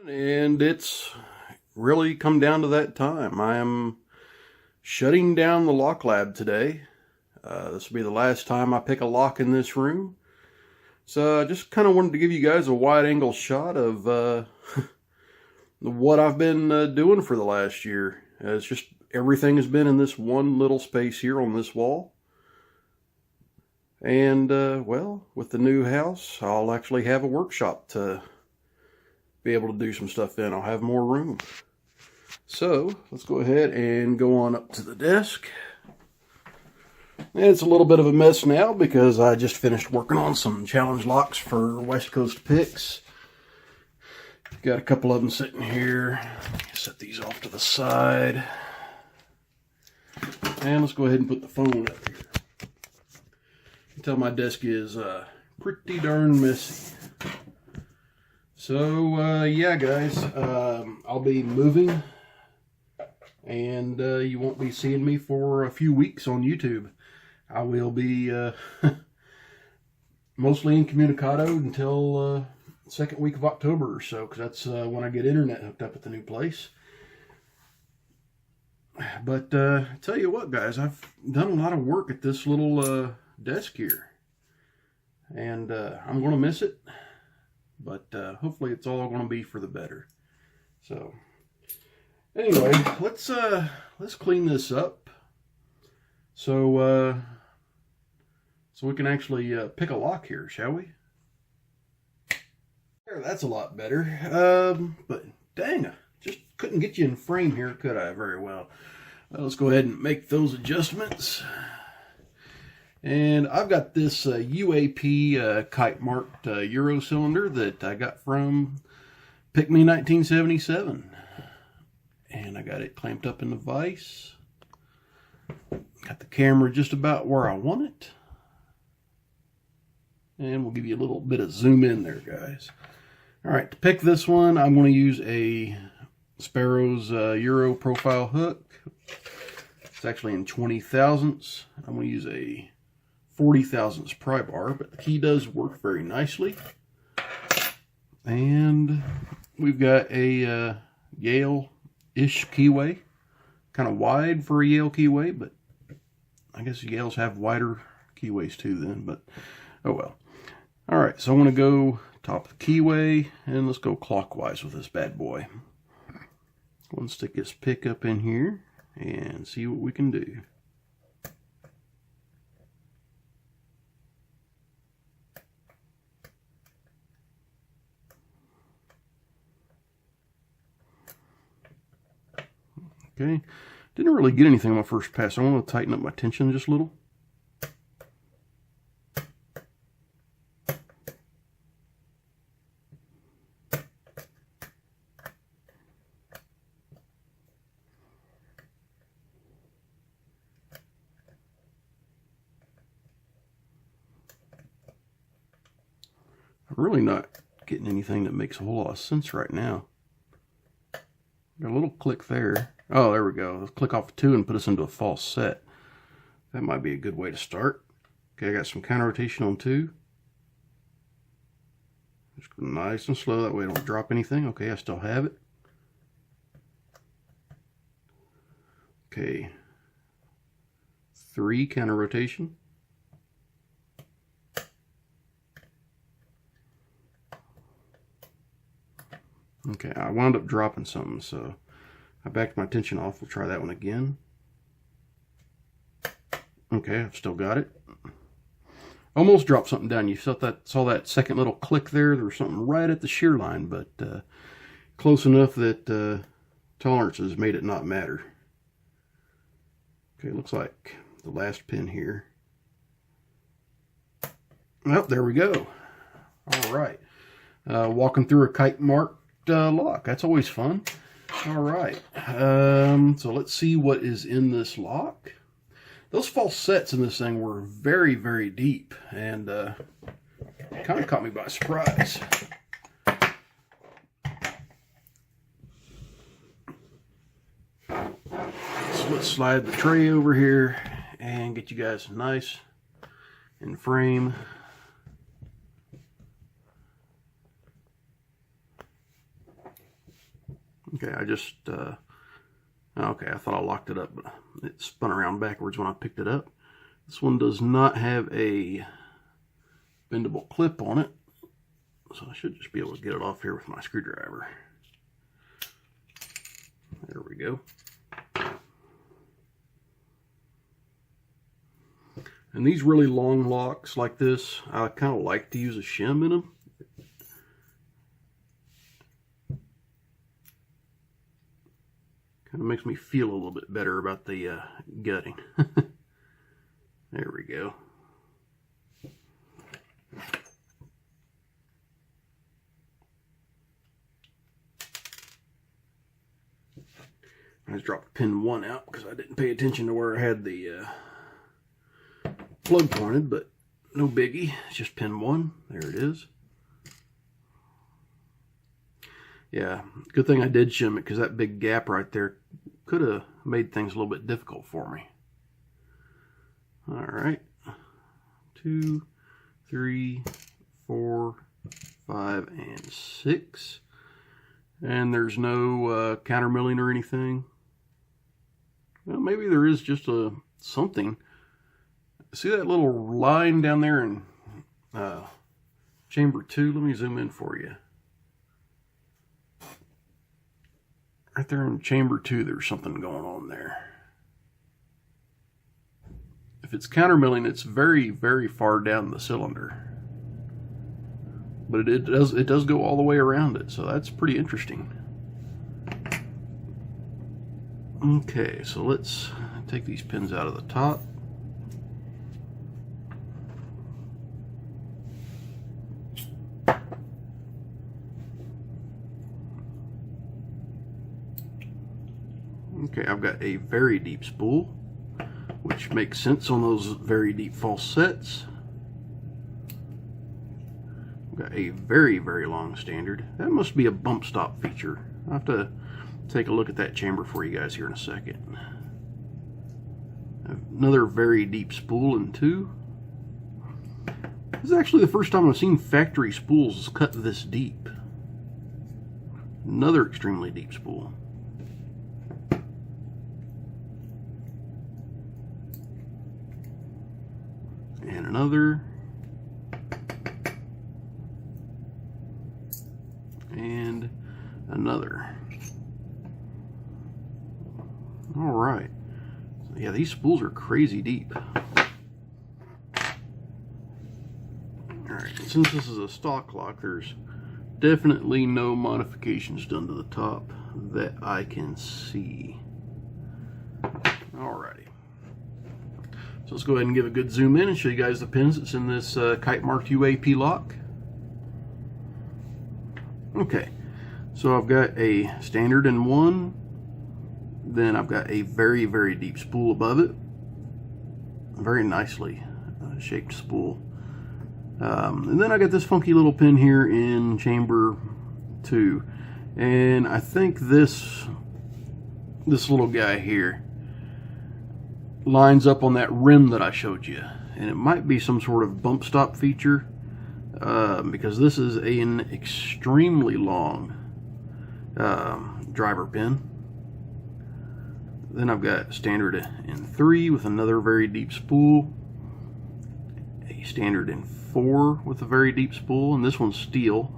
And it's really come down to that time. I am shutting down the lock lab today. This will be the last time I pick a lock in this room. So I just kind of wanted to give you guys a wide angle shot of what I've been doing for the last year. It's just everything has been in this one little space here on this wall. And well, with the new house, I'll actually have a workshop to be able to do some stuff in. I'll have more room. So let's go ahead and go on up to the desk. And it's a little bit of a mess now because I just finished working on some challenge locks for West Coast picks. Got a couple of them sitting here. Set these off to the side. And let's go ahead and put the phone up here. You can tell my desk is pretty darn messy. So yeah guys, I'll be moving and you won't be seeing me for a few weeks on YouTube. I will be mostly incommunicado until second week of October or so, because that's when I get internet hooked up at the new place. But I tell you what guys, I've done a lot of work at this little desk here, and I'm going to miss it. But hopefully it's all going to be for the better. So anyway, let's clean this up so we can actually pick a lock here, shall we? There, that's a lot better. But dang, I just couldn't get you in frame here, could I? Very well. Let's go ahead and make those adjustments. And I've got this UAP kite marked Euro cylinder that I got from Pick Me 1977. And I got it clamped up in the vise. Got the camera just about where I want it. And we'll give you a little bit of zoom in there, guys. Alright, to pick this one, I'm going to use a Sparrow's Euro profile hook. It's actually in 20 thousandths. I'm going to use a 40 thousandths pry bar, but the key does work very nicely. And we've got a Yale-ish keyway. Kind of wide for a Yale keyway, but I guess Yales have wider keyways too then, but oh well. Alright, so I want to go top of the keyway, and let's go clockwise with this bad boy. Go and stick this pick up in here and see what we can do. Okay, didn't really get anything on my first pass. I want to tighten up my tension just a little. I'm really not getting anything that makes a whole lot of sense right now. Got a little click there. Oh, there we go. Let's click off 2 and put us into a false set. That might be a good way to start. Okay, I got some counter rotation on 2. Just nice and slow, that way I don't drop anything. Okay, I still have it. Okay. 3 counter rotation. Okay, I wound up dropping something, so I backed my tension off. We'll try that one again. Okay, I've still got it. Almost dropped something down. You saw that second little click there. There was something right at the shear line, but close enough that tolerances made it not matter. Okay, looks like the last pin here. Oh, there we go. All right. Walking through a kite marked lock. That's always fun. All right. So let's see what is in this lock. Those false sets in this thing were very, very deep, and kind of caught me by surprise. So let's slide the tray over here and get you guys nice in frame. Okay, I just, okay, I thought I locked it up, but it spun around backwards when I picked it up. This one does not have a bendable clip on it, so I should just be able to get it off here with my screwdriver. There we go. And these really long locks like this, I kind of like to use a shim in them. Kind of makes me feel a little bit better about the gutting. There we go. I just dropped pin 1 out because I didn't pay attention to where I had the plug pointed, but no biggie. It's just pin 1. There it is. Yeah, good thing I did shim it because that big gap right there could have made things a little bit difficult for me. All right. 2, 3, 4, 5, and 6. And there's no counter milling or anything. Well, maybe there is just something. See that little line down there in chamber 2? Let me zoom in for you. Right there in chamber 2, there's something going on there. If it's counter milling, it's very, very far down the cylinder. But it does go all the way around it, so that's pretty interesting. Okay, so let's take these pins out of the top. Okay, I've got a very deep spool, which makes sense on those very deep false sets. I've got a very, very long standard. That must be a bump stop feature. I'll have to take a look at that chamber for you guys here in a second. Another very deep spool in 2. This is actually the first time I've seen factory spools cut this deep. Another extremely deep spool. And another. And another. All right. So yeah, these spools are crazy deep. All right, since this is a stock lock, there's definitely no modifications done to the top that I can see. Alrighty. So let's go ahead and give a good zoom in and show you guys the pins that's in this kite marked UAP lock. Okay, so I've got a standard in 1, then I've got a very, very deep spool above it, very nicely shaped spool, and then I got this funky little pin here in chamber 2, and I think this little guy here lines up on that rim that I showed you, and it might be some sort of bump stop feature, because this is an extremely long driver pin. Then I've got standard in 3 with another very deep spool, a standard in 4 with a very deep spool, and this one's steel.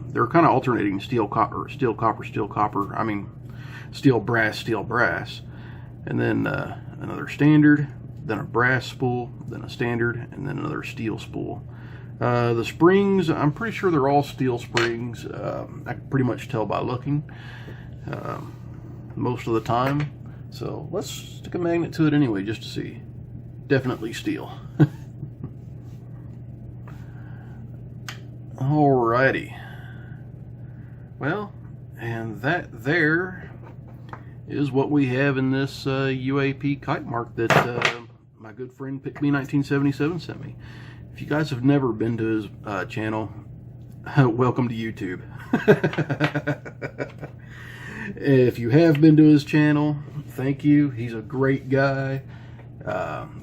They're kind of alternating steel copper, steel copper, steel copper. I mean, steel brass, steel brass, and then another standard, then a brass spool, then a standard, and then another steel spool. The springs, I'm pretty sure they're all steel springs. I can pretty much tell by looking most of the time. So let's stick a magnet to it anyway just to see. Definitely steel. Alrighty. Well, and that there is what we have in this UAP kite mark that my good friend spp'd 1977 sent me. If you guys have never been to his channel, welcome to YouTube. If you have been to his channel, thank you. He's a great guy,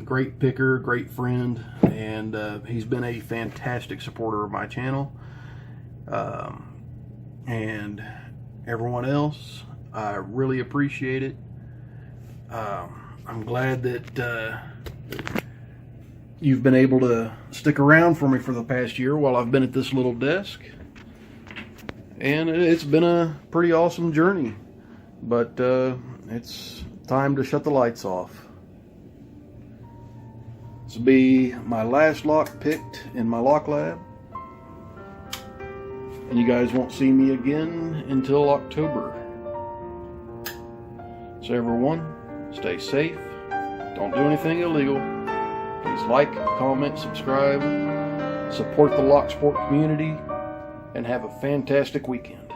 great picker, great friend, and he's been a fantastic supporter of my channel. And everyone else, I really appreciate it. I'm glad that you've been able to stick around for me for the past year while I've been at this little desk. And it's been a pretty awesome journey. But it's time to shut the lights off. This will be my last lock picked in my lock lab. And you guys won't see me again until October. So everyone, stay safe. Don't do anything illegal. Please like, comment, subscribe, support the Locksport community, and have a fantastic weekend.